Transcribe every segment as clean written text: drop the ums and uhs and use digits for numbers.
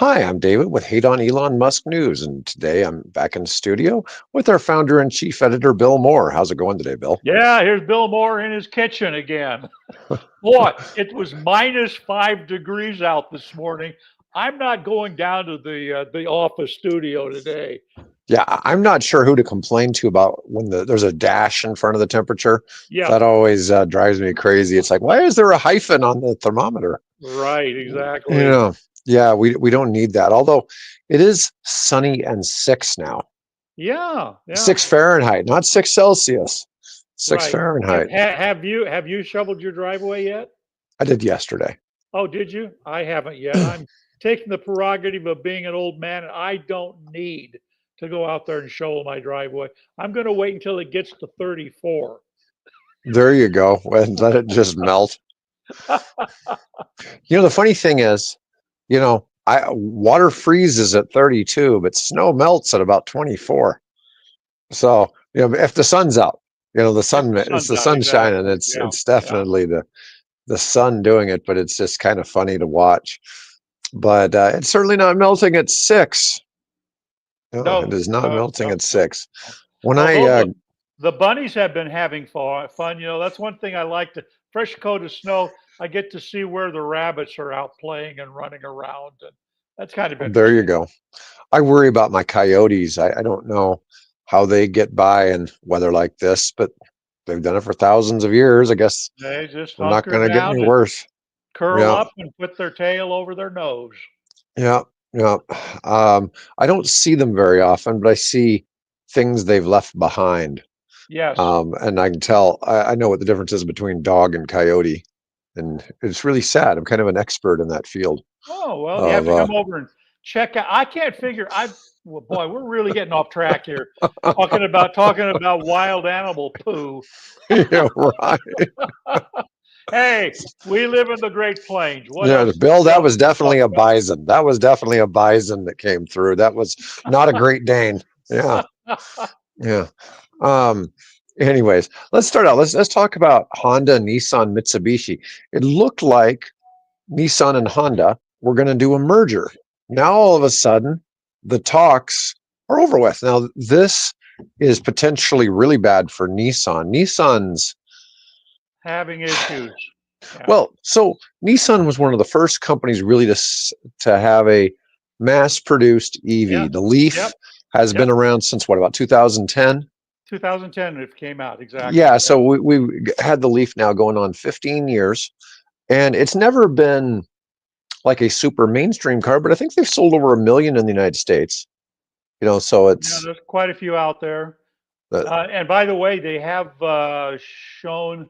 Hi, I'm David with Hate on Elon Musk News, and today I'm back in the studio with our founder and chief editor, Bill Moore. How's it going today, Bill? Yeah, here's Bill Moore in his kitchen again. Boy, it was -5 degrees out this morning. I'm not going down to the office studio today. Yeah, I'm not sure who to complain to about when there's a dash in front of the temperature. Yeah, That always drives me crazy. It's like, why is there a hyphen on the thermometer? right, You exactly. know, yeah, we don't need that. Although it is sunny and 6 now. Yeah, yeah, 6 Fahrenheit, not 6 Celsius. Six right. Ha Fahrenheit. ha have you shoveled your driveway yet? I did yesterday. Oh, did you? I haven't yet. I'm taking the prerogative of being an old man, and I don't need to go out there and shovel my driveway. I'm going to wait until it gets to 34. There you go. And let it just melt. The funny thing is, water freezes at 32, but snow melts at about 24. So, if the sun's out, the If sun, the it's sun's the out, sunshine, and exactly. it's Yeah, it's yeah. definitely the sun doing it, but it's just kind of funny to watch. But it's certainly not melting at 6. No, it No, is not no, melting no, at no. 6. When I Although the bunnies have been having fun, that's one thing I like. To fresh coat of snow, I get to see where the rabbits are out playing and running around, and that's kind of There you interesting. go. I worry about my coyotes. I don't know how they get by in weather like this, but they've done it for thousands of years. I guess They just they're not hunker going to get any down and worse. curl Yeah, up and put their tail over their nose. yeah, yeah. I don't see them very often, but I see things they've left behind. Yes. And I can tell, I know what the difference is between dog and coyote. And it's really sad. I'm kind of an expert in that field Oh, well, you have of, to come over and check out. I can't figure. Well, boy, we're really getting off track here, talking about wild animal poo. yeah, right. Hey, we live in the Great Plains. What Yeah, else? Bill, What that else was can we talk definitely a about? bison. That was definitely a bison that came through. That was not a Great Dane. Yeah, yeah. Um, anyways, let's start out. Let's talk about Honda, Nissan, Mitsubishi. It looked like Nissan and Honda were going to do a merger. Now all of a sudden, the talks are over with. Now this is potentially really bad for Nissan. Nissan's Having issues. Yeah. Well, so Nissan was one of the first companies really to have a mass-produced Yeah. EV. The Leaf Yep. has been Yep. around since what, about 2010? 2010 it came out exactly. Yeah, Yeah. so we had the Leaf now going on 15 years, and it's never been like a super mainstream car, but I think they've sold over 1 million in the United States. So Yeah. it's There's quite a few out there. uh, And by the way, they have shown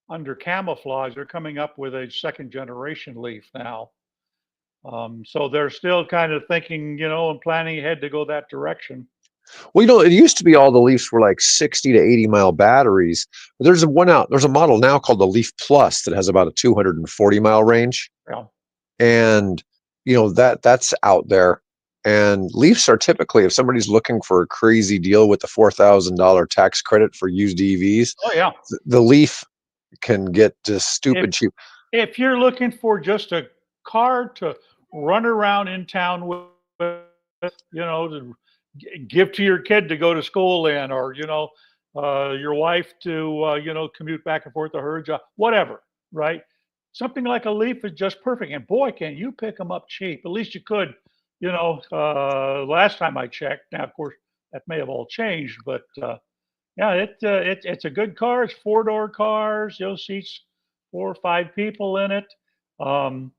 under camouflage. They're coming up with a second generation Leaf now. So they're still kind of thinking, and planning ahead to go that direction. well, it used to be all the Leafs were like 60 to 80 mile batteries. But there's a model now called the Leaf Plus that has about a 240 mile range. Yeah. And that's out there. And Leafs are typically, if somebody's looking for a crazy deal with the $4,000 tax credit for used EVs, Oh yeah. the Leaf can get just If stupid cheap. if you're looking for just a car to run around in town with, to give to your kid to go to school in, or your wife to commute back and forth to her job, whatever, right? Something like a Leaf is just perfect. And boy, can you pick them up cheap? At least you could, last time I checked. Now, of course, that may have all changed, but yeah, it's a good car. It's four-door cars. Seats 4 or 5 people in it. Um,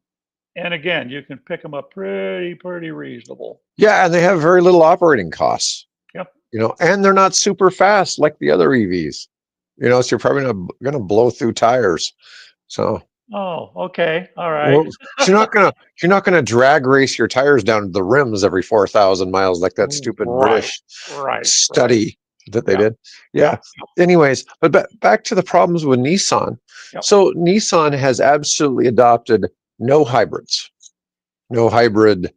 and again, you can pick them up pretty reasonable. Yeah, and they have very little operating costs. Yep. And they're not super fast like the other EVs. So you're probably not going to blow through tires. So Oh, okay. All right. well, you're not gonna drag race your tires down to the rims every 4,000 miles like that stupid Right. British Right. study that they Yeah. did. Yeah. Yep. Anyways, but back to the problems with Nissan. Yep. So Nissan has absolutely adopted no hybrids, no hybrid,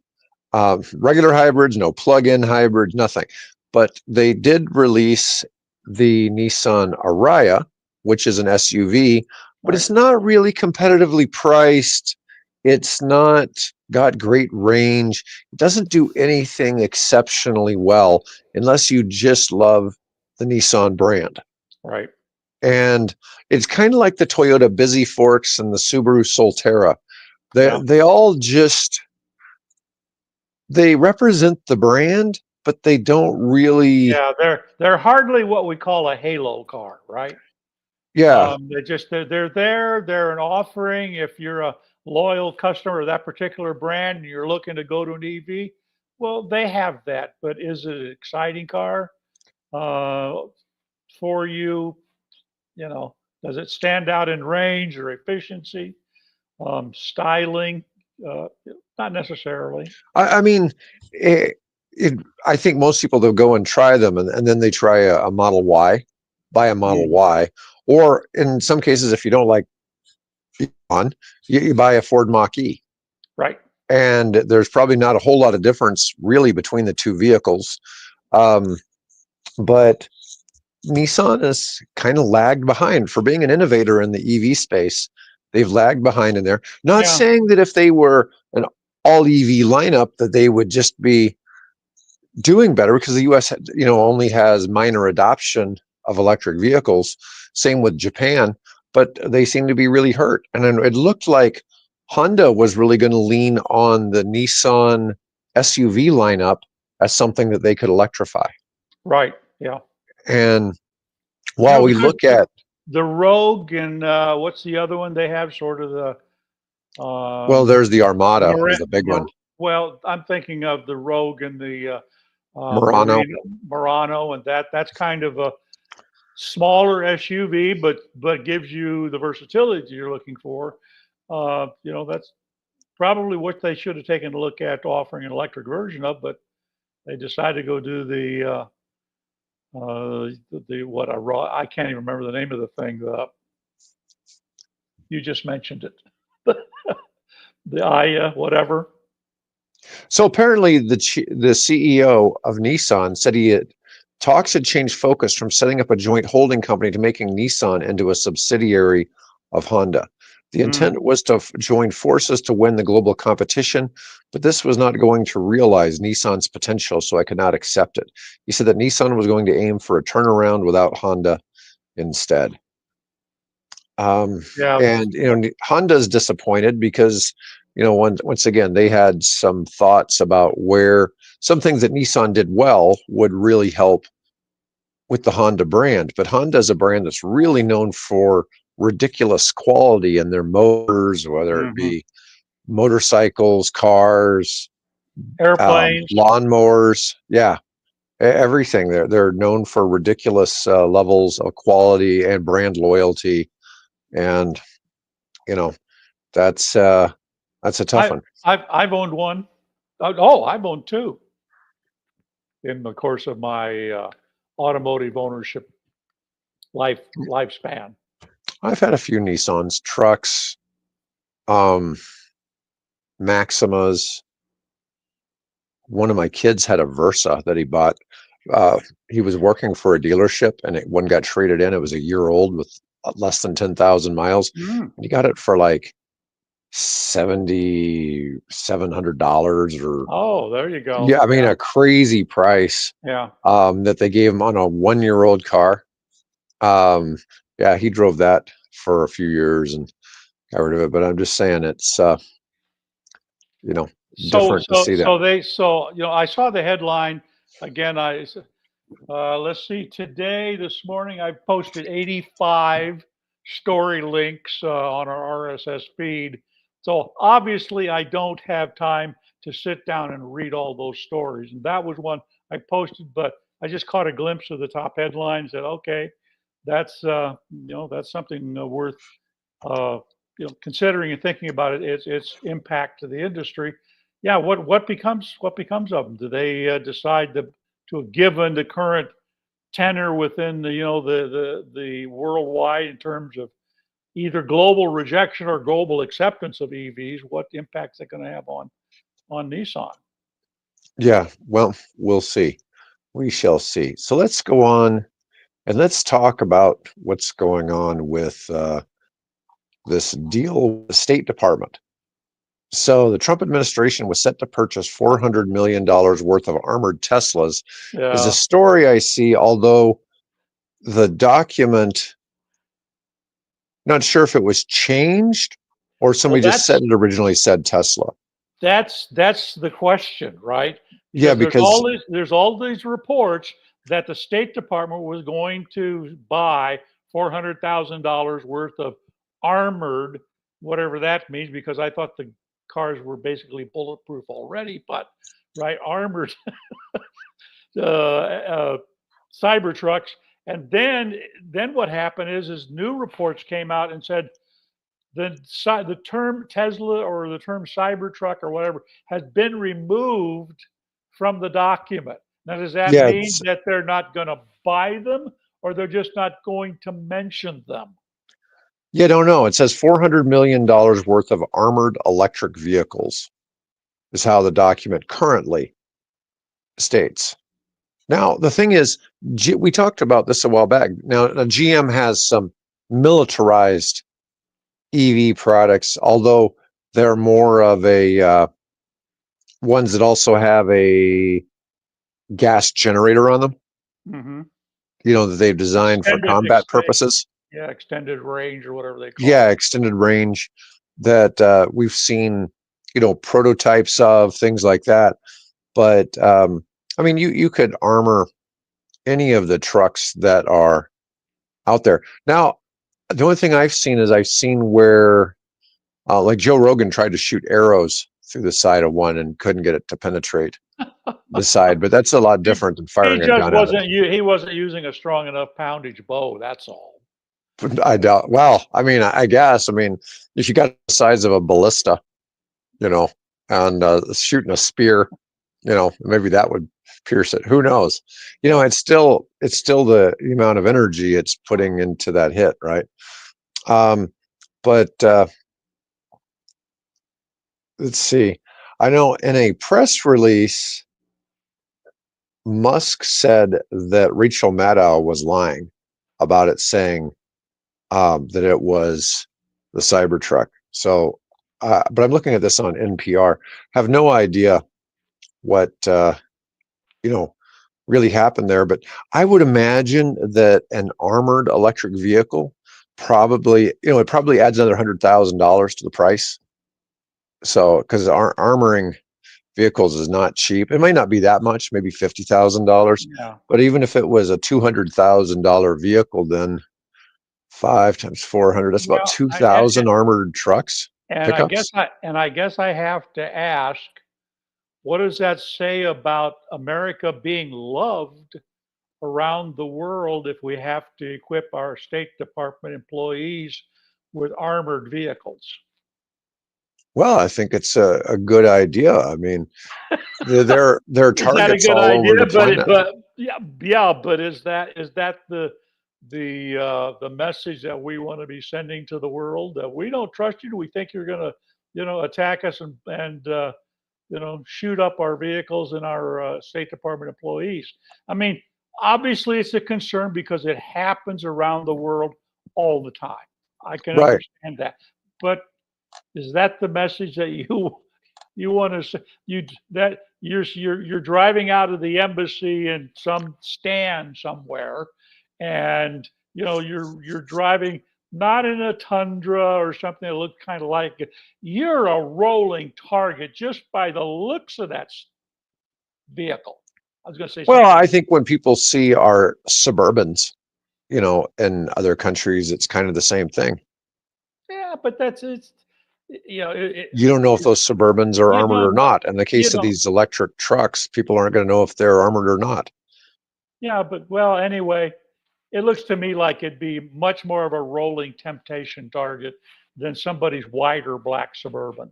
regular hybrids, no plug-in hybrids, nothing. But they did release the Nissan Ariya, which is an SUV, but Right. it's not really competitively priced. It's not got great range. It doesn't do anything exceptionally well unless you just love the Nissan brand. Right. And it's kind of like the Toyota Busy Forks and the Subaru Solterra. Yeah. They all just they represent the brand, but they don't really. Yeah. They're hardly what we call a halo car, right? Yeah, They're there. They're an offering. If you're a loyal customer of that particular brand and you're looking to go to an EV, well, they have that. But is it an exciting car uh, for you? You know, does it stand out in range or efficiency, styling? Uh, Not necessarily. I mean, it, it, I think most people they'll go and try them, and then they try a Model Y, buy a Model Mm, Y, or in some cases, if you don't like on, you buy a Ford Mach E. right. And there's probably not a whole lot of difference really between the two vehicles. Um, but Nissan has kind of lagged behind for being an innovator in the EV space. They've lagged behind in there. Not Yeah. saying that if they were an all EV lineup that they would just be doing better because the US only has minor adoption of electric vehicles. Same with Japan, but they seem to be really hurt. And then it looked like Honda was really going to lean on the Nissan SUV lineup as something that they could electrify. Right. Yeah. And You while know, we because look at, the Rogue and what's the other one they have? Sort of the well, there's the Armada Mar- is the big one. well, I'm thinking of the Rogue and the Murano. Murano, and that's kind of a smaller SUV, but gives you the versatility you're looking for. That's probably what they should have taken a look at offering an electric version of, but they decided to go do the what I can't even remember the name of the thing. You just mentioned it. The I whatever. So apparently, the CEO of Nissan said talks had changed focus from setting up a joint holding company to making Nissan into a subsidiary of Honda. The Mm, intent was to join forces to win the global competition, but this was not going to realize Nissan's potential, so I could not accept it. He said that Nissan was going to aim for a turnaround without Honda instead. Um, yeah. and Honda's disappointed because once again they had some thoughts about where some things that Nissan did well would really help with the Honda brand. But Honda is a brand that's really known for ridiculous quality in their motors, whether it Hmm. be motorcycles, cars, Airplanes. lawnmowers, yeah, everything. They're known for ridiculous levels of quality and brand loyalty, and you know that's a tough I one. I've owned one. Oh, I've owned two in the course of my automotive ownership lifespan. I've had a few Nissans, trucks, um, Maximas. One of my kids had a Versa that he bought. He was working for a dealership, and one got traded in. It was a year old with less than 10,000 miles, Mm. and he got it for like $7,700 or Oh, there you go. yeah, I mean Yeah, a crazy price yeah. that they gave him on a 1-year-old car. Um, yeah, he drove that for a few years and got rid of it. But I'm just saying it's you know So different to so see that. so they so I saw the headline again. Let's see. Today, this morning, I posted 85 story links on our RSS feed. So obviously, I don't have time to sit down and read all those stories. And that was one I posted, but I just caught a glimpse of the top headlines. Said, okay, that's something worth uh, considering and thinking about its impact to the industry. Yeah, what becomes of them? Do they decide to have given the current tenor within the worldwide in terms of either global rejection or global acceptance of EVs? What impact is it going to have on Nissan? Yeah, well, we'll see. We shall see. So let's go on and let's talk about what's going on with this deal with the State Department. So the Trump administration was set to purchase $400 million worth of armored Teslas is a Yeah. story I see, although the document, not sure if it was changed or Well, somebody just said it originally said Tesla. that's the question, right? Yeah, Because because there's all these reports that the State Department was going to buy $400,000 worth of armored, whatever that means, because I thought the cars were basically bulletproof already, but right, armored uh, Cybertrucks. And then what happened is new reports came out and said the term Tesla or the term Cybertruck or whatever has been removed from the document. Now, does that yeah, mean that they're not going to buy them, or they're just not going to mention them? yeah, don't know. It says $400 million worth of armored electric vehicles is how the document currently states. Now, the thing is, we talked about this a while back. Now, GM has some militarized EV products, although they're more of a ones that also have a gas generator on them, Mm-hmm. that they've designed for Extended, combat purposes. yeah, extended range or whatever they call Yeah, it. extended range that we've seen, prototypes of things like that. But I mean, you could armor any of the trucks that are out there. Now, the only thing I've seen is I've seen where, like Joe Rogan tried to shoot arrows through the side of one and couldn't get it to penetrate the side, but that's a lot different than He firing a just gun at it. he wasn't using a strong enough poundage bow. That's all. I doubt. Well, I mean, I guess. I mean, if you got the size of a ballista, you know, and shooting a spear, maybe that would pierce it. Who knows? Yeah. It's still the amount of energy it's putting into that hit, right? But let's see. I know in a press release, Musk said that Rachel Maddow was lying about it, saying that it was the Cybertruck. So, but I'm looking at this on NPR. Have no idea what really happened there. But I would imagine that an armored electric vehicle probably, it probably adds another $100,000 to the price. So, because armoring vehicles is not cheap. It might not be that much, maybe $50,000. Yeah. But even if it was a $200,000 vehicle, then 5 times 400, that's about Well, 2,000 armored trucks, pickups. I guess I have to ask, what does that say about America being loved around the world if we have to equip our State Department employees with armored vehicles? Well, I think it's a good idea. I mean, there are Is that a targets good all over idea? the planet. But yeah, yeah. But is that the message that we want to be sending to the world, that we don't trust you? We think you're going to attack us and shoot up our vehicles and our State Department employees. I mean, obviously it's a concern because it happens around the world all the time. I can Right. understand that, but is that the message that you want to say? You're driving out of the embassy in some stand somewhere, and you're driving not in a Tundra or something that looks kind of like it. You're a rolling target just by the looks of that vehicle. I was going to say Well, something. I think when people see our Suburbans, in other countries, it's kind of the same thing. Yeah, but that's it's you know it, You don't know if those Suburbans are you armored or don't know not. In the you case of don't these electric trucks, people aren't going to know if they're armored or not. yeah, but well, anyway, it looks to me like it'd be much more of a rolling temptation target than somebody's white or black Suburban.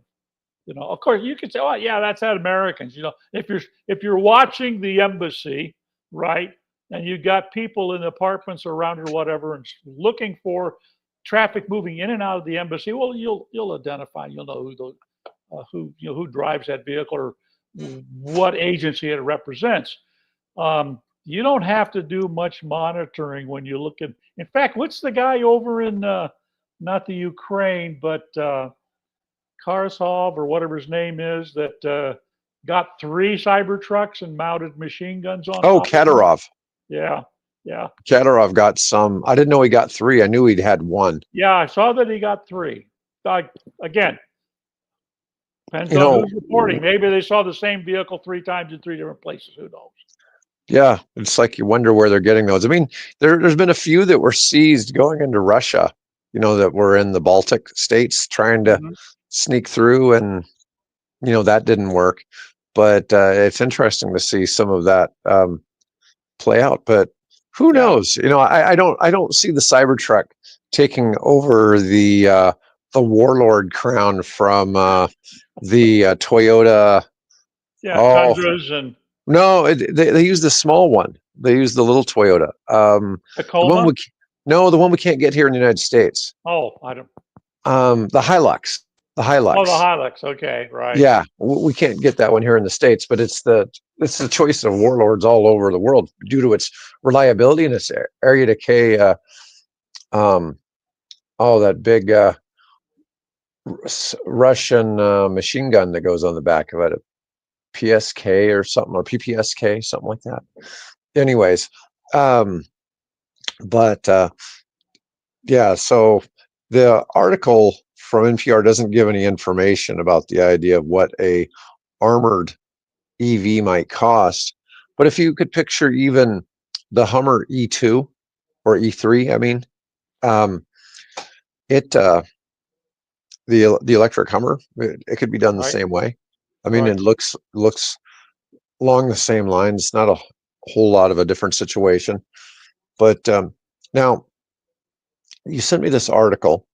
Of course, you could say, "Oh, yeah, that's at Americans." If you're watching the embassy, right, and you got people in apartments around or whatever, and looking for traffic moving in and out of the embassy, well, you'll identify, you'll know who drives that vehicle or what agency it represents. You don't have to do much monitoring when you look at. In fact, what's the guy over in not the Ukraine, but Karsov or whatever his name is that got 3 Cybertrucks and mounted machine guns on Oh, top of them? Kadyrov. Yeah, yeah, Kadyrov got some. I didn't know he got 3. I knew he'd had 1. yeah. I saw that he got 3. Again, depends You on know, who's reporting. Maybe they saw the same vehicle 3 times in 3 different places. Who knows? yeah, it's like you wonder where they're getting those. I mean, there's been a few that were seized going into Russia, that were in the Baltic states trying to Mhm. sneak through, and that didn't work. But it's interesting to see some of that play out. But who Yeah, knows? I don't see the Cybertruck taking over the warlord crown from the Toyota. yeah. Oh Tundras and no, they use the small one. They use the little Toyota. The one Tacoma. we no, the one we can't get here in the United States. Oh, I don't. The Hilux. The Oh, the Hilux. Hilux. Okay, right. Yeah, we can't get that one here in the States, but it's the choice of warlords all over the world due to its reliability and its area decay. Um, oh, that big Russian machine gun that goes on the back of it, a PSK or something, or PPSK, something like that. Anyways, um, but yeah, so the article from NPR doesn't give any information about the idea of what a armored EV might cost. But if you could picture even the Hummer E2 or E3, I mean, um, it the electric Hummer, it could be done the Right, same way. I mean, right. it looks along the same lines. It's not a whole lot of a different situation. But now you sent me this article,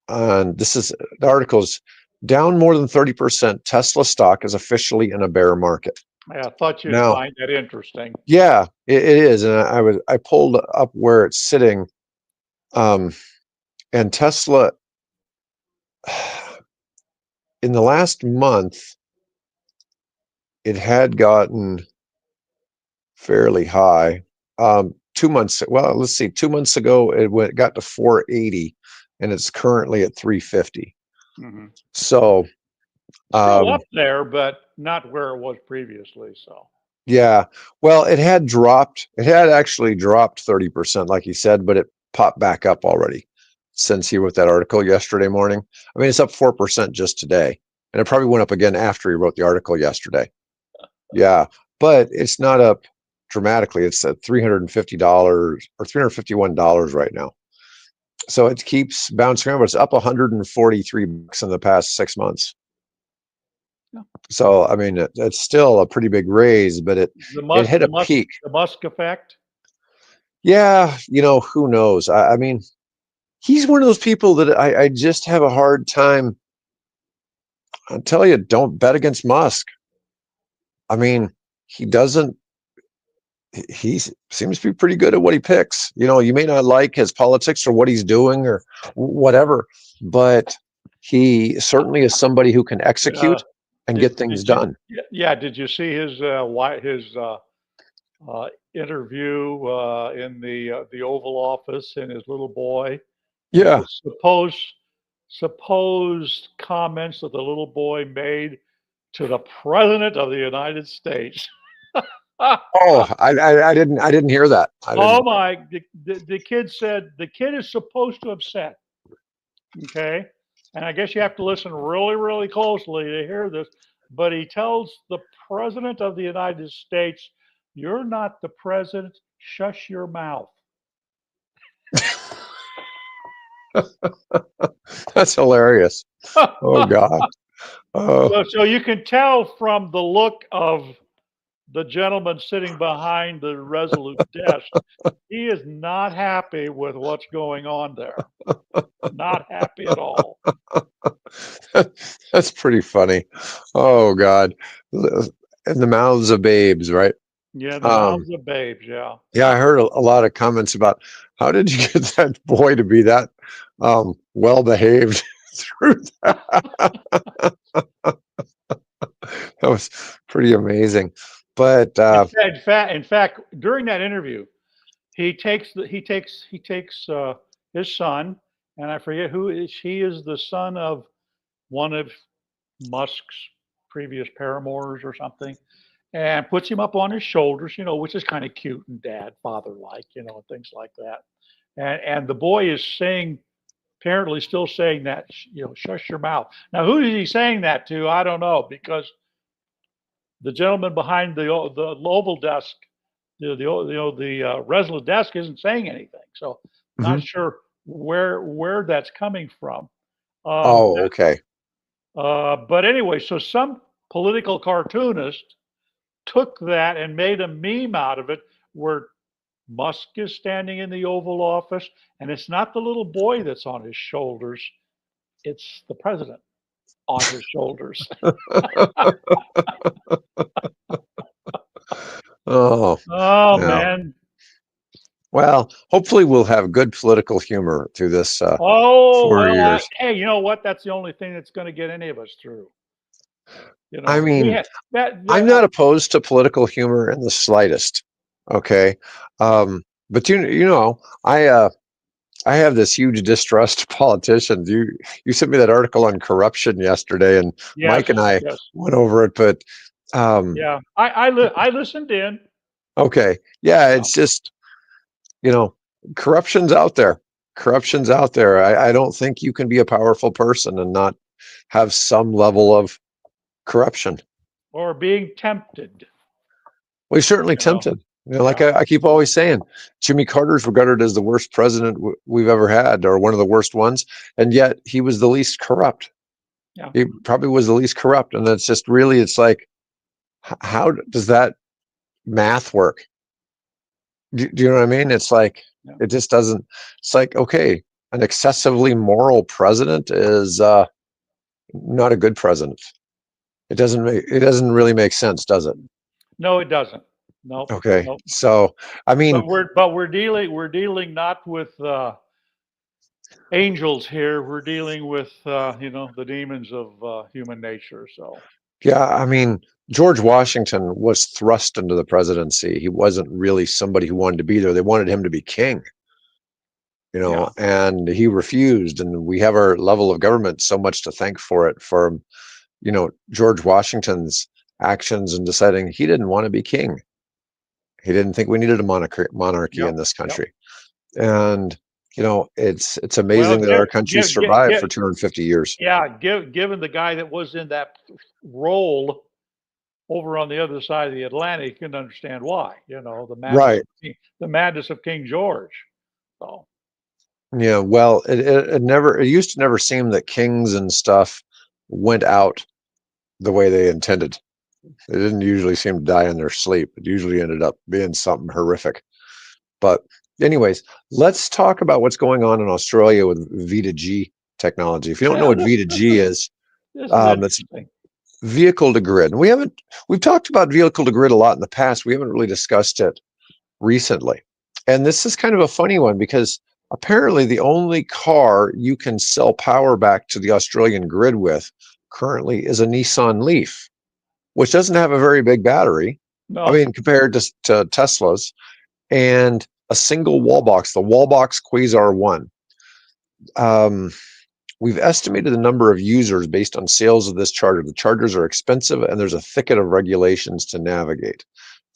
and the article's down more than 30%. Tesla stock is officially in a bear market. Yeah, I thought you'd Now, find that interesting. yeah, it is, and I pulled up where it's sitting, um, and Tesla in the last month it had gotten fairly high. 2 months, well, let's see, 2 months ago got to 480, and it's currently at 350. Hmm. So, Still up um, there, but not where it was previously. So, yeah, well, it had dropped. It had actually dropped 30%, like he said, but it popped back up already since he wrote that article yesterday morning. I mean, it's up 4% just today, and it probably went up again after he wrote the article yesterday. Yeah, but it's not up dramatically. It's at $350 or $351 right now. So it keeps bouncing around, but it's up $143 in the past 6 months. yeah. So I mean, it's still a pretty big raise, but it hit a peak. The Musk effect. Yeah, who knows? I mean, he's one of those people that I just have a hard time. I tell you, don't bet against Musk. I mean, he doesn't. He seems to be pretty good at what he picks. You may not like his politics or what he's doing or whatever, but he certainly is somebody who can Uh, execute and get things did you? done. Yeah. Did you see his interview in the Oval Office and his little boy and Yeah. the supposed comments that the little boy made to the President of the United States? Oh, I didn't hear that. I Oh didn't. my, the kid said the kid is supposed to have said, okay? And I guess you have to listen really, really closely to hear this. But he tells the President of the United States, "You're not the president. Shush your mouth." That's hilarious. Oh God. Oh, So you can tell from the look of the gentleman sitting behind the Resolute desk, he is not happy with what's going on there. Not happy at all. that's pretty funny. Oh God. In the mouths of babes, right? Yeah, the Um, mouths of babes. Yeah. yeah, I heard a lot of comments about how did you get that boy to be that well behaved through that? That was pretty amazing. But In fact, during that interview, he takes his son, and I forget who is. He is the son of one of Musk's previous paramours or something, and puts him up on his shoulders, which is kind of cute and dad, father like, and things like that. And the boy is saying, apparently still saying that, shush your mouth. Now, who is he saying that to? I don't know, because the gentleman behind the oval desk, the resolute desk, isn't saying anything. So not Mhm. sure where that's coming from. Um, Oh, okay. but anyway, so some political cartoonist took that and made a meme out of it, where Musk is standing in the Oval Office, and it's not the little boy that's on his shoulders; it's the president on his shoulders. Oh, Oh yeah. man. Well, hopefully we'll have good political humor through this Oh, well, years. hey, you know what? That's the only thing that's going to get any of us through. I We mean, had I'm not opposed to political humor in the slightest. Okay. But I have this huge distrust of politicians. You sent me that article on corruption yesterday, and yes, Mike and I yes, went over it. But yeah. I listened in. okay, yeah, Yeah. it's just you know, corruption's out there. Corruption's out there. I don't think you can be a powerful person and not have some level of corruption. Or being tempted. We're certainly You know. tempted. Like Yeah. I keep always saying, Jimmy Carter's regarded as the worst president we've ever had, or one of the worst ones, and yet he was the least corrupt. Yeah. He probably was the least corrupt, and it's just really, it's like, how does that math work? Do you know what I mean? It's like Yeah. it just doesn't. It's like, okay, an excessively moral president is not a good president. It doesn't really make sense, does it? No, it doesn't. Nope. Okay, Nope. so I mean, But we're dealing not with angels here. We're dealing with the demons of human nature. So yeah, I mean, George Washington was thrust into the presidency. He wasn't really somebody who wanted to be there. They wanted him to be king, yeah. and he refused. And we have our level of government so much to thank for it, for, George Washington's actions in deciding he didn't want to be king. He didn't think we needed a monarchy Yep. in this Yep. country. And, it's Well, amazing that our country survived for 250 years. yeah, given the guy that was in that role over on the other side of the Atlantic, you can understand why. Right. The madness of King George. So Yeah, well, it used to never seem that kings and stuff went out the way they intended. They didn't usually seem to die in their sleep. It usually ended up being something horrific. But anyways, let's talk about what's going on in Australia with V2G technology. If you don't know yeah, what V2G is, this is it's interesting. vehicle to grid. And we've talked about vehicle to grid a lot in the past. We haven't really discussed it recently. And this is kind of a funny one because apparently the only car you can sell power back to the Australian grid with currently is a Nissan Leaf, which doesn't have a very big battery. I No, mean, compared to Tesla's, and a single wall box, the wall box Quasar 1. Um, we've estimated the number of users based on sales of this charger. The chargers are expensive and there's a thicket of regulations to navigate.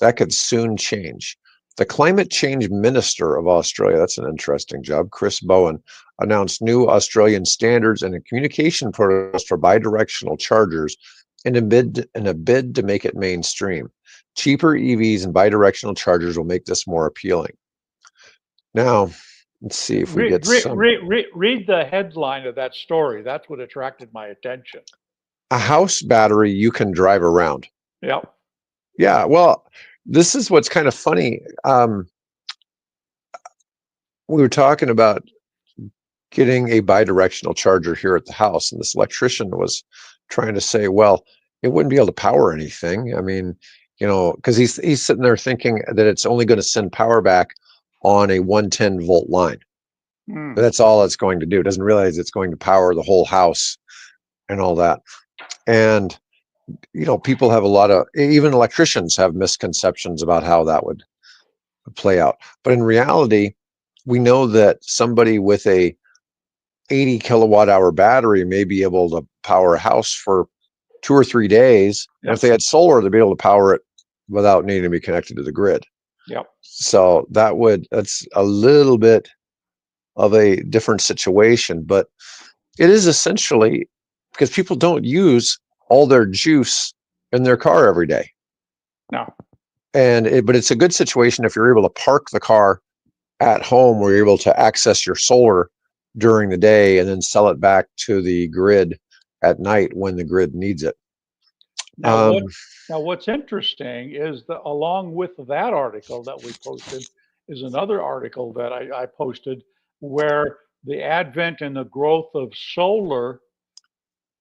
That could soon change. The climate change minister of Australia, that's an interesting job, Chris Bowen, announced new Australian standards and communication protocols for bidirectional chargers in a bid to make it mainstream. Cheaper EVs and bidirectional chargers will make this more appealing. Now, let's see if we get some. read the headline of that story. That's what attracted my attention. A house battery you can drive around. Yep. Yeah, well, this is what's kind of funny. We were talking about getting a bidirectional charger here at the house, and this electrician was trying to say, well, it wouldn't be able to power anything. I mean, because he's sitting there thinking that it's only going to send power back on a 110-volt line. Hmm. That's all it's going to do. It doesn't realize it's going to power the whole house and all that. And people have a lot of, even electricians have misconceptions about how that would play out. But in reality, we know that somebody with a 80 kilowatt hour battery may be able to power a house for 2 or 3 days. And if Yep. they had solar, they'd be able to power it without needing to be connected to the grid. Yep. So that's a little bit of a different situation, but it is essentially because people don't use all their juice in their car every day. No. But it's a good situation if you're able to park the car at home where you're able to access your solar during the day and then sell it back to the grid at night when the grid needs it. Now what's interesting is that along with that article that we posted is another article that I posted where the advent and the growth of solar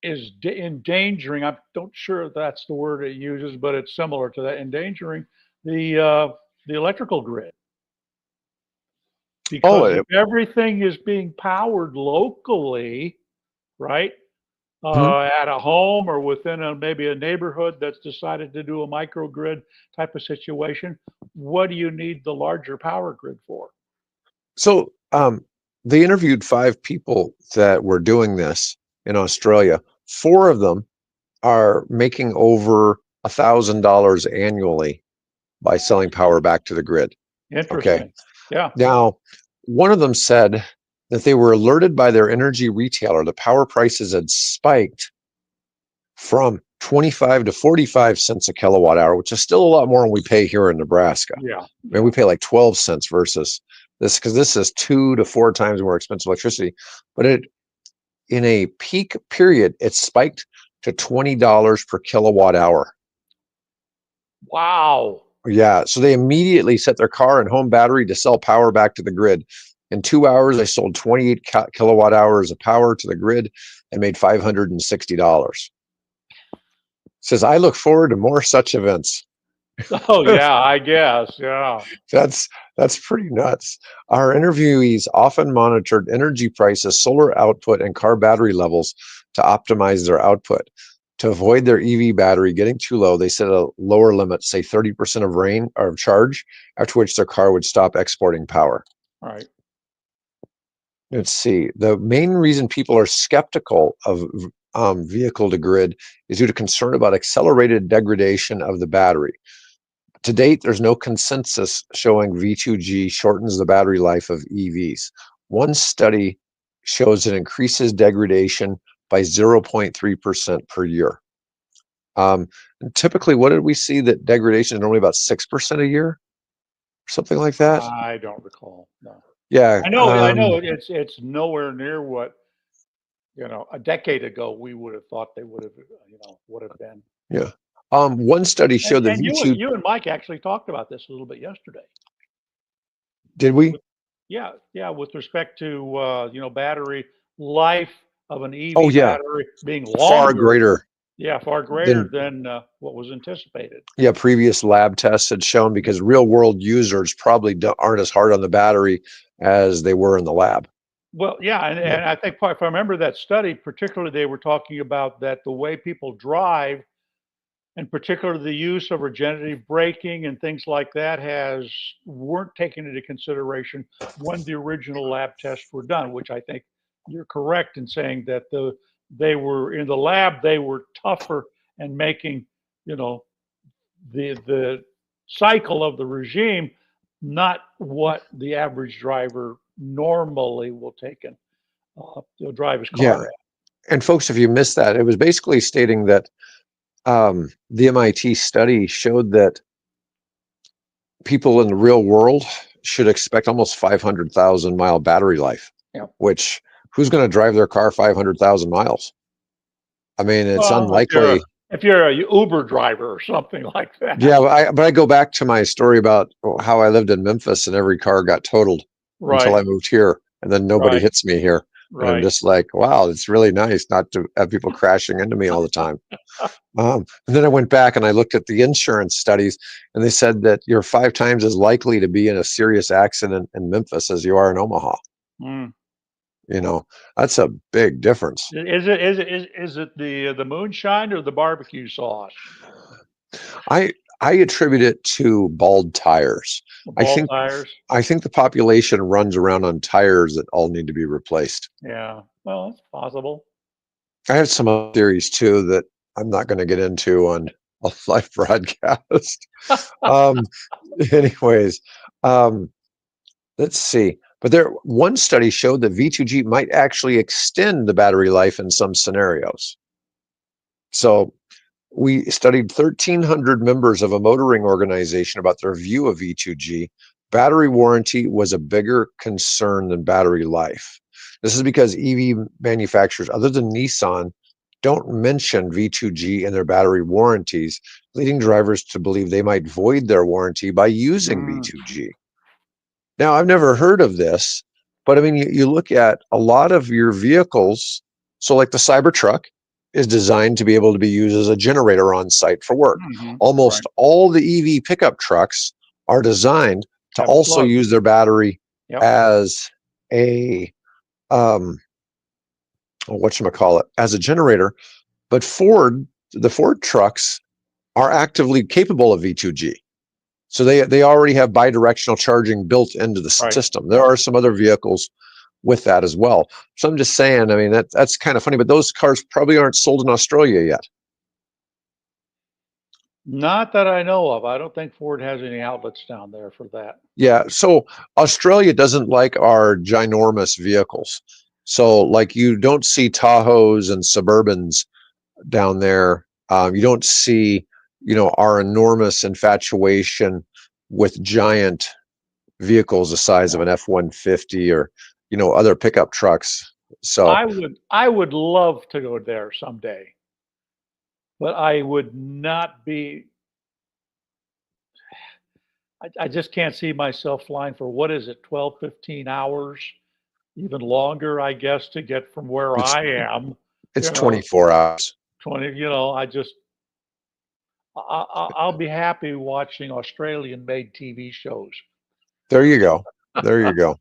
is endangering. I'm don't sure if that's the word it uses, but it's similar to that, endangering the electrical grid. Because if everything is being powered locally, right, at a home or within maybe a neighborhood that's decided to do a microgrid type of situation, what do you need the larger power grid for? So they interviewed 5 people that were doing this in Australia. 4 of them are making over $1,000 annually by selling power back to the grid. Okay. Interesting. Yeah. Now, one of them said that they were alerted by their energy retailer the power prices had spiked from 25 to 45 cents a kilowatt hour, which is still a lot more than we pay here in Nebraska. Yeah. I mean, we pay like 12 cents versus this, because this is 2 to 4 times more expensive electricity. But in a peak period, it spiked to $20 per kilowatt hour. Wow. Yeah. So they immediately set their car and home battery to sell power back to the grid. In 2 hours, they sold 28 kilowatt hours of power to the grid and made $560. Says, I look forward to more such events. Oh yeah, I guess. Yeah. That's pretty nuts. Our interviewees often monitored energy prices, solar output, and car battery levels to optimize their output. To avoid their EV battery getting too low, they set a lower limit, say 30% of rain or charge, after which their car would stop exporting power. All right. Let's see. The main reason people are skeptical of vehicle to grid is due to concern about accelerated degradation of the battery. To date, there's no consensus showing V2G shortens the battery life of EVs. One study shows it increases degradation by 0.3% per year. Typically, what did we see that degradation is normally about 6% a year? Something like that? I don't recall. No. Yeah. I know it's nowhere near what, a decade ago we would have thought they would have, would have been. Yeah. One study And, showed that and V2. you and Mike actually talked about this a little bit yesterday. Did we? Yeah, with respect to battery life of an Oh, EV yeah. battery being Far longer. greater. Yeah, far greater than what was anticipated. Yeah, previous lab tests had shown, because real world users probably aren't as hard on the battery as they were in the lab. Well, yeah, and I think if I remember that study, particularly they were talking about that the way people drive, and particularly the use of regenerative braking and things like that weren't taken into consideration when the original lab tests were done, which I think you're correct in saying that they were in the lab, they were tougher and making, the cycle of the regime not what the average driver normally will take and drive his car Yeah. at. And folks, if you missed that, it was basically stating that the MIT study showed that people in the real world should expect almost 500,000 mile battery life, Yeah. which who's going to drive their car 500,000 miles? I mean, it's Well, unlikely. if you're a Uber driver or something like that. Yeah, but I go back to my story about how I lived in Memphis and every car got totaled until Right, I moved here, and then nobody right, hits me here. And I'm right. just like, wow, it's really nice not to have people crashing into me all the time. And then I went back and I looked at the insurance studies, and they said that you're 5 times as likely to be in a serious accident in Memphis as you are in Omaha. Mm. That's a big difference. Is it the moonshine or the barbecue sauce? I attribute it to bald tires. The I ball think tires? I think the population runs around on tires that all need to be replaced. Yeah. Well, that's possible. I have some other theories too that I'm not going to get into on a live broadcast. Um, anyways, um, let's see. But there, one study showed that V2G might actually extend the battery life in some scenarios. So we studied 1,300 members of a motoring organization about their view of V2G. Battery warranty was a bigger concern than battery life. This is because EV manufacturers, other than Nissan, don't mention V2G in their battery warranties, leading drivers to believe they might void their warranty by using Mm, V2G. Now, I've never heard of this, but I mean, you look at a lot of your vehicles. So, like the Cybertruck is designed to be able to be used as a generator on site for work. right. Almost all the EV pickup trucks are designed to Have a also plug. use their battery Yep. as a whatchamacallit, as a generator. But the Ford trucks are actively capable of V2G. So they already have bidirectional charging built into the Right. system. There are some other vehicles with that as well. So I'm just saying, I mean, that's kind of funny, but those cars probably aren't sold in Australia yet. Not that I know of. I don't think Ford has any outlets down there for that. Yeah. So Australia doesn't like our ginormous vehicles. So like you don't see Tahoes and Suburbans down there. You don't see, our enormous infatuation with giant vehicles the size of Yeah. an F-150 or, other pickup trucks. So I would love to go there someday, but I would not be. I just can't see myself flying for what is it, 12, 15 hours, even longer, I guess, to get from where it's I am. it's You know, 24 hours. 20. I just I'll be happy watching Australian-made TV shows. There you go. There you go.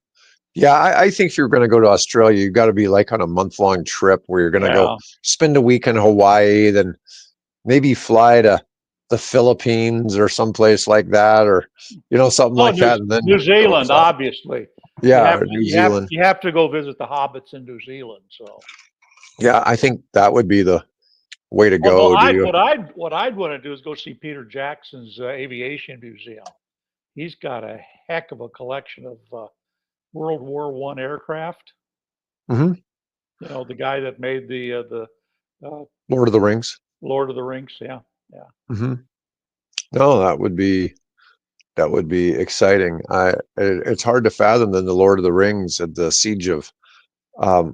Yeah, I think if you're going to go to Australia, you've got to be like on a month-long trip where you're going to go Yeah. spend a week in Hawaii, then maybe fly to the Philippines or someplace like that, or something Oh, like that, and then New go Zealand, fly. obviously. You Yeah, have or to New you have Zealand. you have to go visit the hobbits in New Zealand. So, Yeah, I think that would be the way to although go. I Do what I'd want to do is go see Peter Jackson's aviation museum. He's got a heck of a collection of World War I aircraft. hmm The guy that made the Lord of the Rings. Lord of the Rings. Yeah, yeah. hmm No, that would be exciting. It's hard to fathom then the Lord of the Rings at the Siege of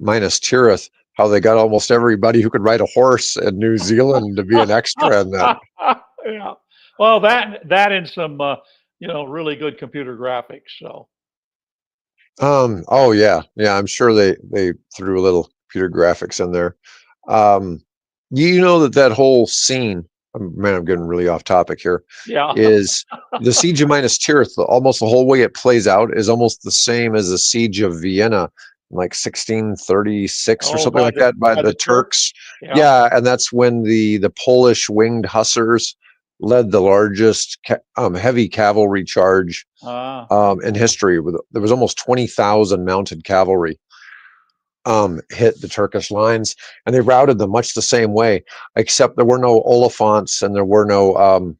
Minas Tirith, how they got almost everybody who could ride a horse in New Zealand to be an extra in that. Yeah. Well, that and some really good computer graphics. So Oh yeah, I'm sure they threw a little computer graphics in there. Um, you know that whole scene. Man, I'm getting really off topic here. yeah. Is the Siege of Minas Tirith, almost the whole way it plays out is almost the same as the Siege of Vienna, in like 1636 or Oh, something like that, by by the the Turks. Turks. Yeah. Yeah, and that's when the Polish winged hussars led the largest heavy cavalry charge Ah. in history. There was almost 20,000 mounted cavalry hit the Turkish lines, and they routed them much the same way, except there were no Oliphants and there were no um,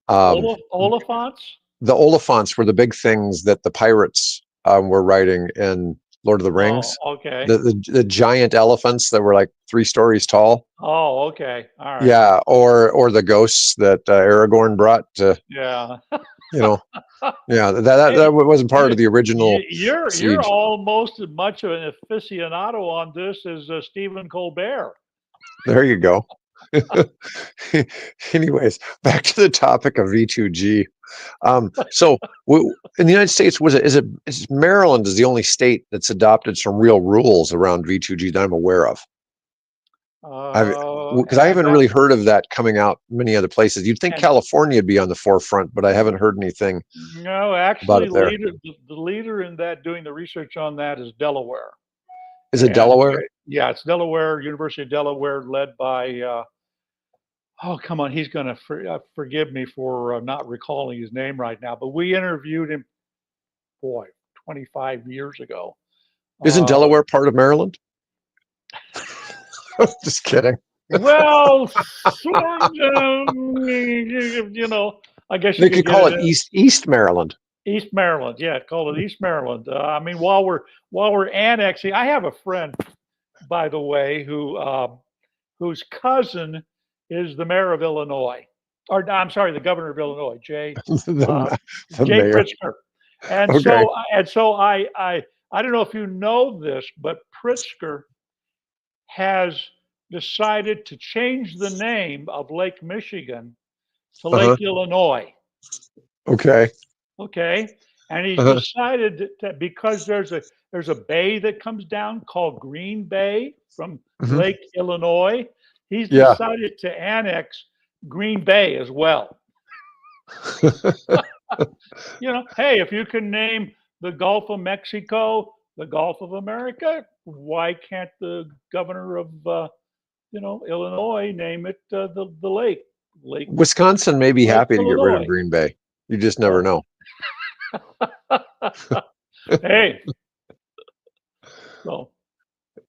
Oliphants? the Oliphants were the big things that the pirates were riding in Lord of the Oh, Rings. okay. The giant elephants that were like 3 stories tall. Oh, okay. All right. Yeah, or the ghosts that Aragorn brought to, Yeah. you know, yeah, that Hey, wasn't part of the original you're siege. almost as much of an aficionado on this as Stephen Colbert. There you go. Anyways, back to the topic of V2G. So in the United States, is Maryland is the only state that's adopted some real rules around V2G that I'm aware of. Because I And haven't that really heard of that coming out many other places. You'd think and California would be on the forefront, but I haven't heard anything no, about actually, it there. the leader in that doing the research on that is Delaware. Is it And Delaware? yeah, it's Delaware, University of Delaware, led by oh, come on, he's going to forgive me for not recalling his name right now, but we interviewed him, boy, 25 years ago. Isn't Uh, Delaware part of Maryland? Just kidding. Well, sort of, you know, I guess you They could could get call it it East Maryland. East Maryland. Yeah, call it East Maryland. I mean, while we're annexing, I have a friend, by the way, whose cousin is the mayor of Illinois, or I'm sorry, the governor of Illinois, uh, The Jay mayor. Pritzker. And Okay. so I don't know if you know this, but Pritzker has decided to change the name of Lake Michigan to Uh-huh. Lake Illinois. Okay. Okay. And he's Uh-huh. decided that because there's a bay that comes down called Green Bay from Hmm. Lake Illinois, he's Yeah. decided to annex Green Bay as well. Hey, if you can name the Gulf of Mexico the Gulf of America, why can't the governor of Illinois name it the Lake Wisconsin may be Lake happy to get rid of Illinois? Green Bay. You just never Oh, know. hey, so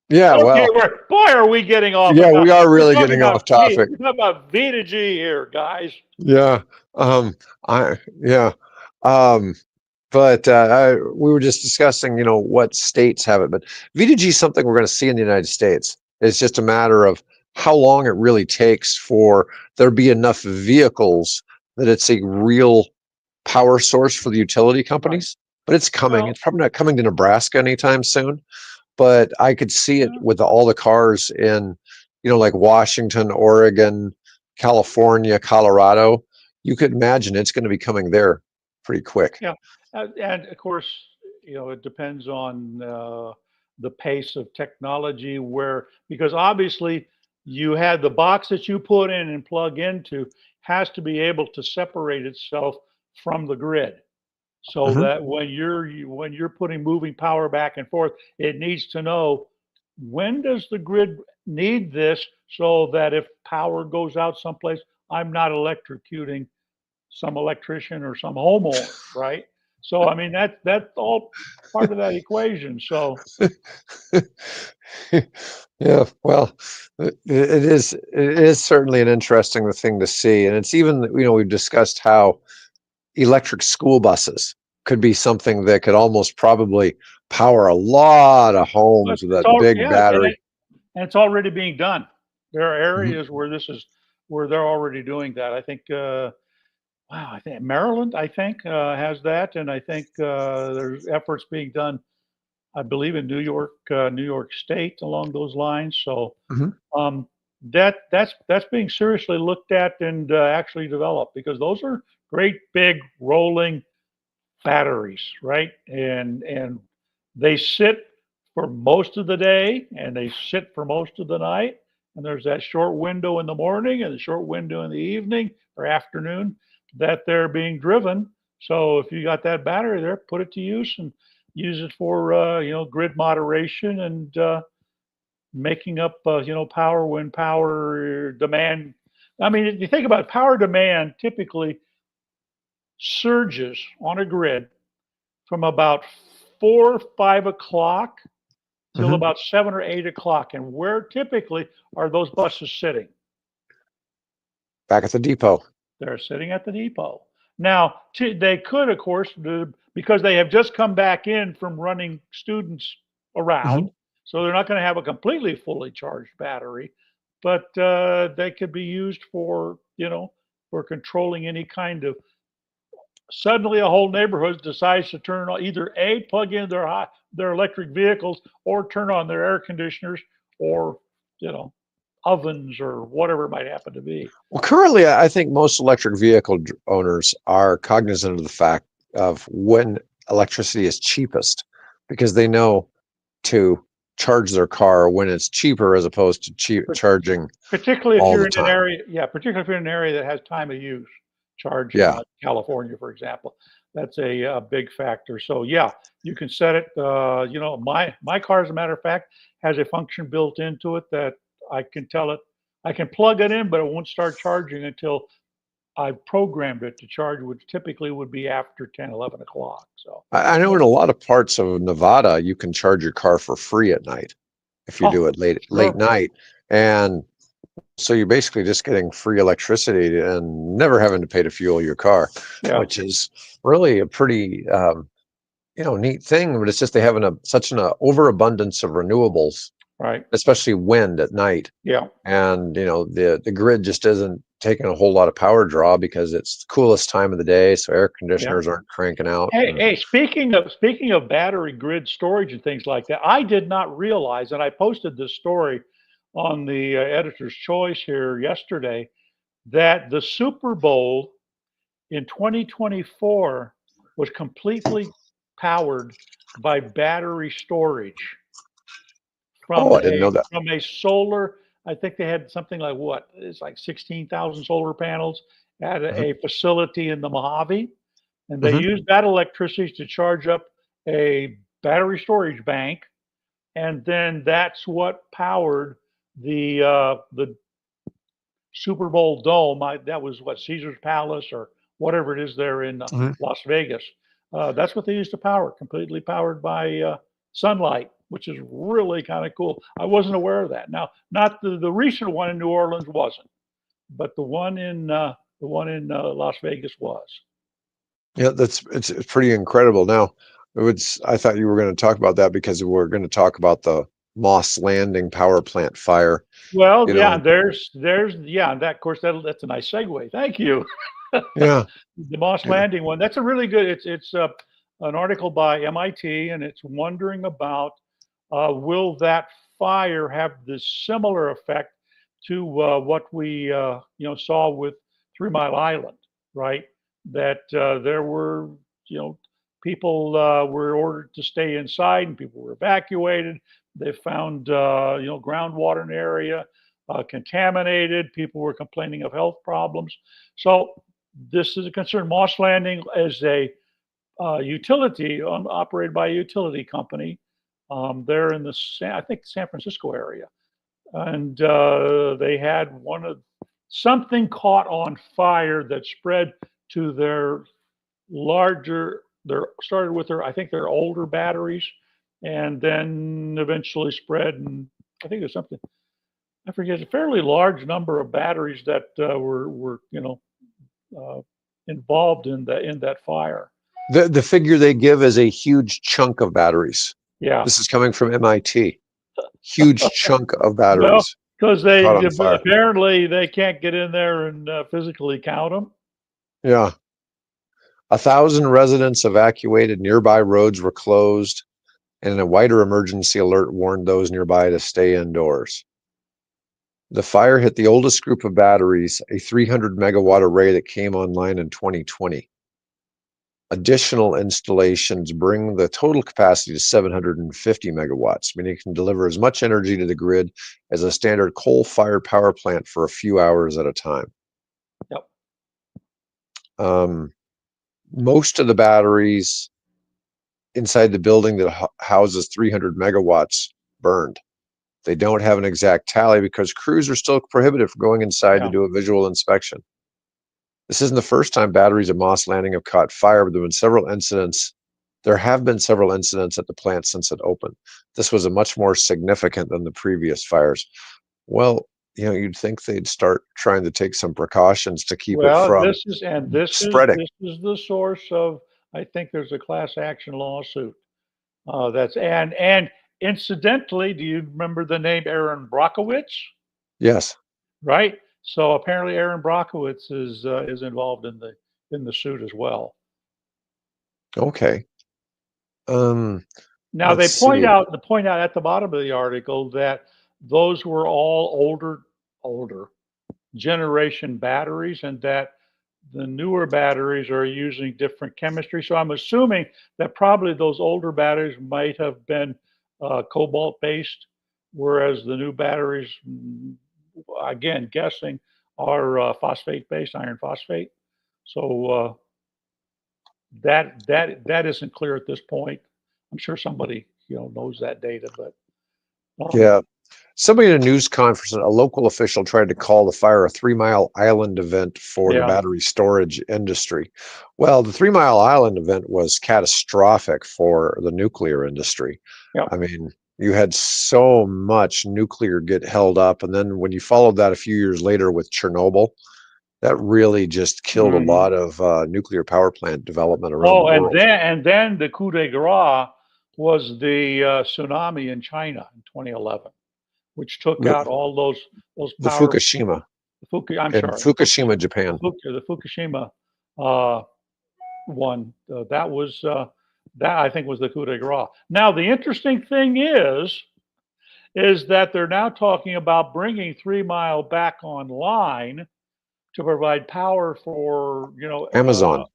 Yeah, okay, well, boy, are we getting off yeah, it now? we are We're really talking getting off about V. topic. We're talking about V to G here, guys. Yeah. Yeah. Um, but we were just discussing, what states have it. But V2G is something we're going to see in the United States. It's just a matter of how long it really takes for there be enough vehicles that it's a real power source for the utility Right. companies. But it's coming. Well, It's probably not coming to Nebraska anytime soon. But I could see it yeah, with all the cars in, like Washington, Oregon, California, Colorado. You could imagine it's going to be coming there pretty quick. yeah. And of course, it depends on the pace of technology because obviously you had the box that you put in and plug into has to be able to separate itself from the grid. So Hmm. that when you're putting moving power back and forth, it needs to know when does the grid need this so that if power goes out someplace, I'm not electrocuting some electrician or some homeowner, right? So I mean that's all part of that equation. So Yeah, well, it is certainly an interesting thing to see, and it's even we've discussed how electric school buses could be something that could almost probably power a lot of but homes with it's that all big yeah, and, battery. it, and it's already being done. There are Mhm. areas where they're already doing that. I think wow, I think Maryland, I think, has that, and I think there's efforts being done, I believe, in New York State along those lines. So Mhm. um, that's being seriously looked at and actually developed because those are great big rolling batteries, right? And they sit for most of the day and they sit for most of the night. And there's that short window in the morning and the short window in the evening or afternoon that they're being driven. So if you got that battery there, put it to use and use it for grid moderation and making up power when power demand. I mean, if you think about it, power demand, typically surges on a grid from about 4 or 5 o'clock till Mhm. about 7 or 8 o'clock. And where typically are those buses sitting? Back at the depot. They're sitting at the depot. Now, they could, of course, because they have just come back in from running students Mhm. around, so they're not going to have a completely fully charged battery, but they could be used for controlling any kind of. Suddenly, a whole neighborhood decides to turn on either plug in their electric vehicles or turn on their air conditioners or you know ovens or whatever it might happen to be. Well, currently, I think most electric vehicle owners are cognizant of the fact of when electricity is cheapest because they know to charge their car when it's cheaper as opposed to charging Particularly if all you're the in an time. area, yeah, particularly if you're in an area that has time of use charging, Yeah. like California, for example. That's a big factor. So yeah, you can set it. My car, as a matter of fact, has a function built into it that I can tell it. I can plug it in, but it won't start charging until I've programmed it to charge, which typically would be after 10, 11 o'clock. So I know yeah, in a lot of parts of Nevada, you can charge your car for free at night. if you do Oh, it late sure. night. And so you're basically just getting free electricity and never having to pay to fuel your car, Yeah. which is really a pretty neat thing. But it's just they have such an overabundance of renewables, Right. especially wind at night. Yeah. And the grid just isn't taking a whole lot of power draw because it's the coolest time of the day, so air Yeah. conditioners aren't cranking out. Hey, speaking of battery grid storage and things like that, I did not realize, and I posted this story on the Editor's Choice here yesterday, that the Super Bowl in 2024 was completely powered by battery storage Oh, from I didn't a know that. from a solar. I think they had something like what? It's like 16,000 solar panels at Hmm. a facility in the Mojave, and they Hmm. used that electricity to charge up a battery storage bank, and then that's what powered the Super Bowl dome. That was what, Caesar's Palace or whatever it is there in Hmm. Las Vegas. That's what they used to power, completely powered by sunlight, which is really kind of cool. I wasn't aware of that. Now, not the recent one in New Orleans wasn't, but the one in Las Vegas was. Yeah, it's pretty incredible. Now, I thought you were going to talk about that because we're going to talk about the Moss Landing power plant fire. Well, You yeah, know, there's yeah, and that of course that's a nice segue. Thank you. yeah, The Moss yeah. Landing one. That's a really good. It's an article by MIT, and it's wondering about will that fire have this similar effect to what we saw with 3 Mile Island, right? That there were people were ordered to stay inside, and people were evacuated. They found groundwater in the area contaminated. People were complaining of health problems. So this is a concern. Moss Landing is a utility operated by a utility company. They're in I think San Francisco area, and they had something caught on fire that spread to their larger. Their started with their I think their older batteries, and then eventually spread. And I think there's something I forget a fairly large number of batteries that were uh, involved in that fire. The figure they give is a huge chunk of batteries. Yeah. This is coming from MIT. Huge chunk of Well, batteries because caught they on fire. apparently they can't get in there and physically count them. Yeah. 1,000 residents evacuated, nearby roads were closed, and a wider emergency alert warned those nearby to stay indoors. The fire hit the oldest group of batteries, a 300 megawatt array that came online in 2020. Additional installations bring the total capacity to 750 megawatts, meaning it can deliver as much energy to the grid as a standard coal-fired power plant for a few hours at a time. Yep. Most of the batteries inside the building that houses 300 megawatts burned. They don't have an exact tally because crews are still prohibited from going inside to Yeah. do a visual inspection. This isn't the first time batteries at Moss Landing have caught fire, but there have been several incidents. There have been several incidents at the plant since it opened. This was a much more significant than the previous fires. Well, you'd think they'd start trying to take some precautions to keep it Well, from spreading. this is the source of. I think there's a class action lawsuit. That's and incidentally, do you remember the name Aaron Brockovich? Yes. Right. So apparently, Aaron Brockovich is involved in the suit as well. Okay. Um, Now let's see. they point out at the bottom of the article that those were all older generation batteries, and that the newer batteries are using different chemistry. So I'm assuming that probably those older batteries might have been cobalt based, whereas the new batteries, again guessing, are phosphate based, iron phosphate. So that isn't clear at this point. I'm sure somebody knows that data, but um, Yeah. Somebody at a news conference, a local official tried to call the fire a 3 Mile Island event for the yeah, battery storage industry. Well, the 3 Mile Island event was catastrophic for the nuclear industry. yeah, I mean, You had so much nuclear get held up, and then when you followed that a few years later with Chernobyl, that really just killed a Mhm. lot of nuclear power plant development around the Oh, world. and then the coup de grace was the tsunami in China in 2011, which took The, out all those the power. Fukushima I'm in sorry, Fukushima, Japan. The Fukushima uh, one. That was that I think was the coup de grace. Now the interesting thing is that they're now talking about bringing 3 Mile back online to provide power for Amazon.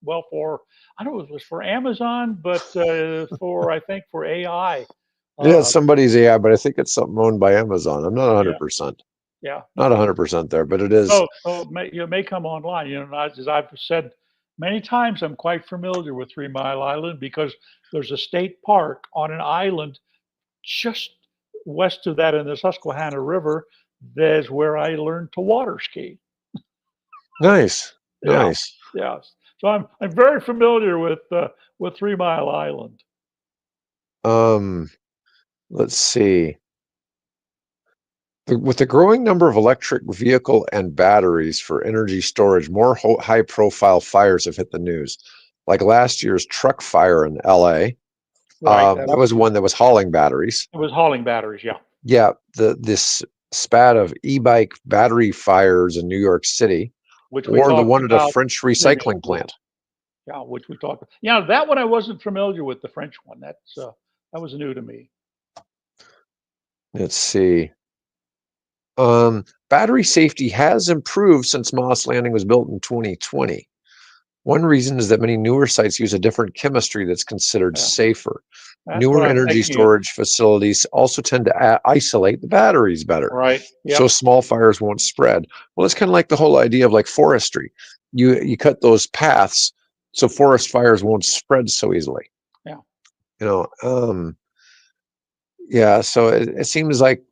well, for I don't know if it was for Amazon, but for I think for AI. Yeah, Uh, somebody's AI, but I think it's something owned by Amazon. I'm not yeah, 100%. yeah, Not yeah. 100% there, but it is. So it may come online. As I've said many times, I'm quite familiar with 3 Mile Island because there's a state park on an island just west of that in the Susquehanna River. That's where I learned to water ski. Nice. Yeah, Nice. yeah. So I'm very familiar with 3 Mile Island. Um, let's see. With the growing number of electric vehicle and batteries for energy storage, more high-profile fires have hit the news. Like last year's truck fire in LA. Right. That was one that was hauling batteries. It was hauling batteries. Yeah. Yeah, this spat of e-bike battery fires in New York City, Which we or the talked one at a about French recycling previously. plant. Yeah, which we talked. Yeah, that one I wasn't familiar with, the French one. That was new to me. Let's see. Battery safety has improved since Moss Landing was built in 2020. One reason is that many newer sites use a different chemistry that's considered Yeah, safer. that's what Newer I'm energy thinking of. storage facilities also tend to isolate the batteries better, Right. so Yep. small fires won't spread. Well, it's kind of like the whole idea of like forestry. You cut those paths so forest fires won't spread so easily. Yeah. You know, yeah. So it seems like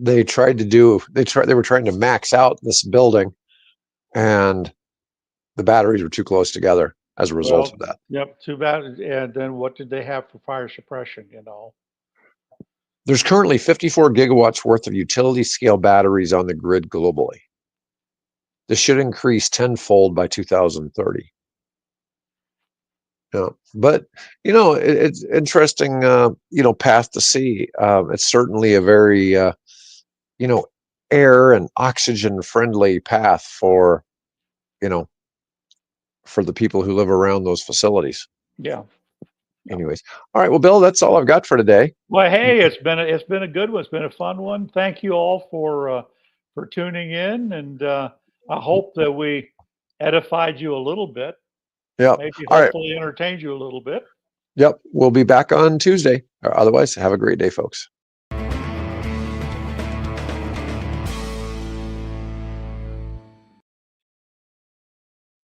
they were trying to max out this building, and the batteries were too close together as a result Well, of that. yep. Too bad. And then what did they have for fire suppression? There's currently 54 gigawatts worth of utility scale batteries on the grid globally. This should increase tenfold by 2030. Yeah. But it's interesting. Path to see. It's certainly a very you know air and oxygen friendly path you know for the people who live around those facilities. Yeah. Yeah. Anyways, all right. Well, Bill, that's all I've got for today. Well, hey, it's been a good one. It's been a fun one. Thank you all for tuning in, and I hope that we edified you a little bit. Yep. Maybe All right. hopefully entertained you a little bit. Yep. We'll be back on Tuesday. Otherwise, have a great day, folks.